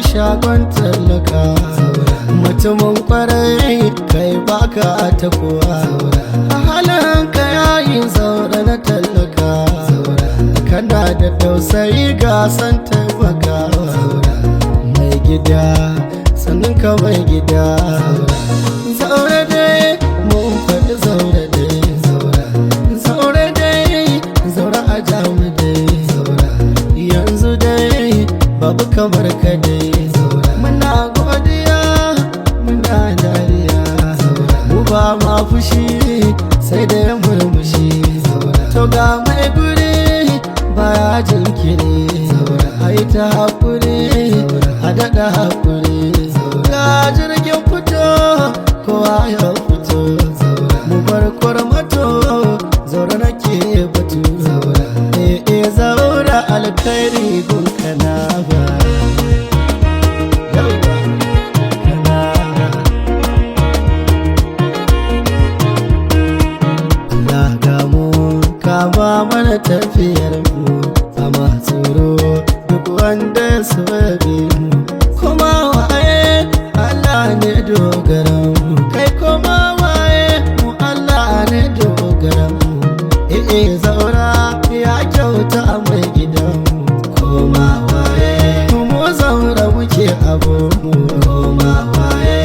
shagon tallaka, mutumin kwarai kai baka ta kowa, a halin ka yayin zaure na tallaka, kana da tausayi ga san taimakawa, mai gida sannan ka mai gida, zaure dai mun faɗi zaure dai, zaure dai zaure a jamu dai, yanzu dai babu kamar ka dai, muna godiya muna dariya, mu ba ma fushi sai da ya murmushi, to ga mai guri baya jinkiri, a yi ta haƙuri a daɗa haƙuri, ga jirgin fito kowa ya fito, mu bar kwarmato zaure nake batu, zaura alkhairi gun kana ba, Allah ga mu kama mana tafiyar mu, amma tsoro duk wanda su bi mu, kuma waye Allah ne dogaran mu, kai kuma waye mu Allah ne dogaran mu, zaura ya kyauta mai gidan mu, koma waye mu zaura muke abu mu, koma waye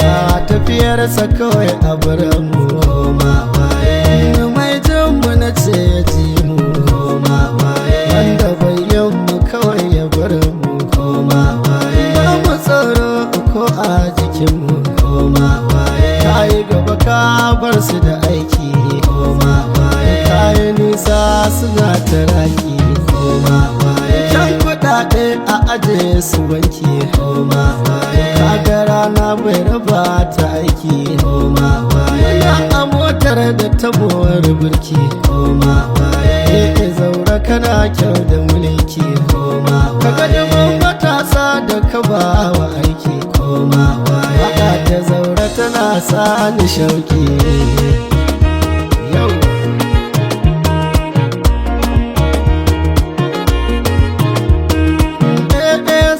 tafiyarsa kawai a baran mu, koma waye mai jin mu na ce ya ji mu, koma waye wanda bayan mu kawai ya bar mu, koma waye ba mu tsaro ko a jikin mu, koma waye ka yi gaba ka bar su da aiki, koma waye ka yi nisa suna taraki, koma waye can kuɗaɗe a aje su banki, koma waye kaga rana mai raba ta aiki, koma waye a motar da tabuwar burki, koma waye zaura kana kyau da mulki, koma kaga dubin matasa da ka ba wa aiki, koma waye haɗa da zaura tana sa ni shauki, yau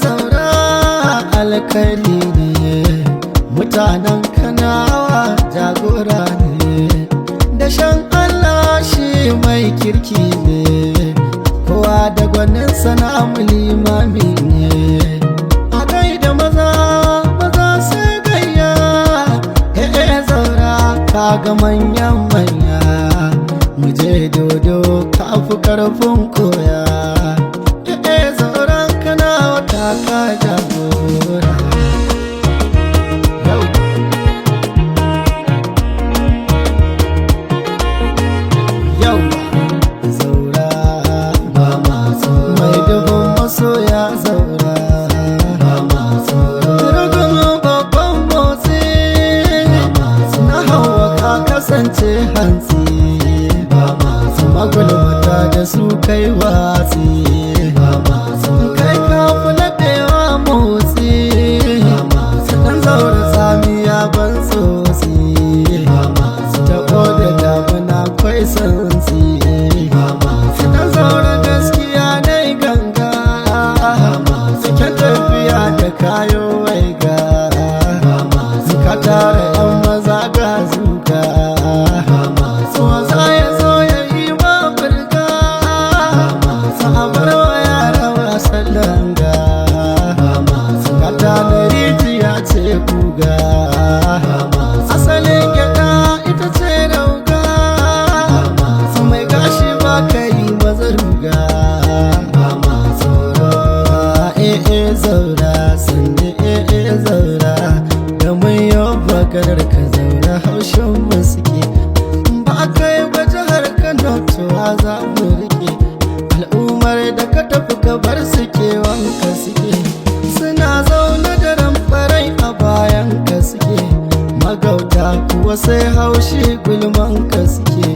zaura alkhairi ne, mutanen kanawa jagora ne, da shan Allah shi mai kirki ne, kowa da gwanin sanamu limami ne, a gaida maza maza sai gayya, zaura kaga manyan manya, mu je dodo kafi karfin koya, zauren kanawa ta ka jagora. Masoya zaura ba ma tsoro, rugun babban motsi na hawa ka kasance hantsi, ba ma tsoro magulmata da su kai watsi, ba ma tsoro kai ka fulaɗewa motsi, ba ma tsoro dan zaura tsamiya ban tsotsi, ba ma tsoro taɓo da damuna kwai santsi, ba ma tsoro dan zaura gaskiya dai ganga, cikin tafiya da kayo waiga, ka tara yan maza ga zuga, za ya zo ya yi ma burga, sabar wa yara wasan langa, ka tana rijiya ce kuga, asalin gyaɗa ita ce rauga, mai gashi ba ka yi mazaruga, zaura sanda zaura da mai yau bakarar ka zaura haushin mu suke, ba kai ba jihar Kano tuwa za mu rike, al'ummar da ka tafi ka bar suke wanka suke, suna zaune da ramfarai a bayan ka suke, magauta kuwa sai haushi gulman ka suke,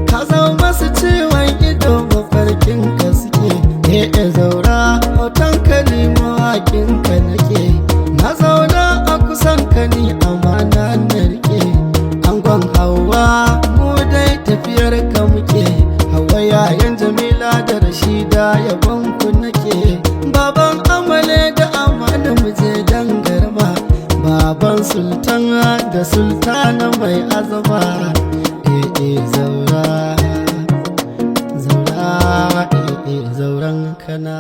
ka zama masu ciwon ido mafarkin ka suke, zaura hoton ka ne mawakin ka nake, na zauna a kusan ka ni amana na rike, angon Hauwa mu dai tafiyar ka muke, Hauwa yayan Jamila da Rashida yabon ku nake, baban Amale da Amana mu je da sani mai azama zaura zauren kana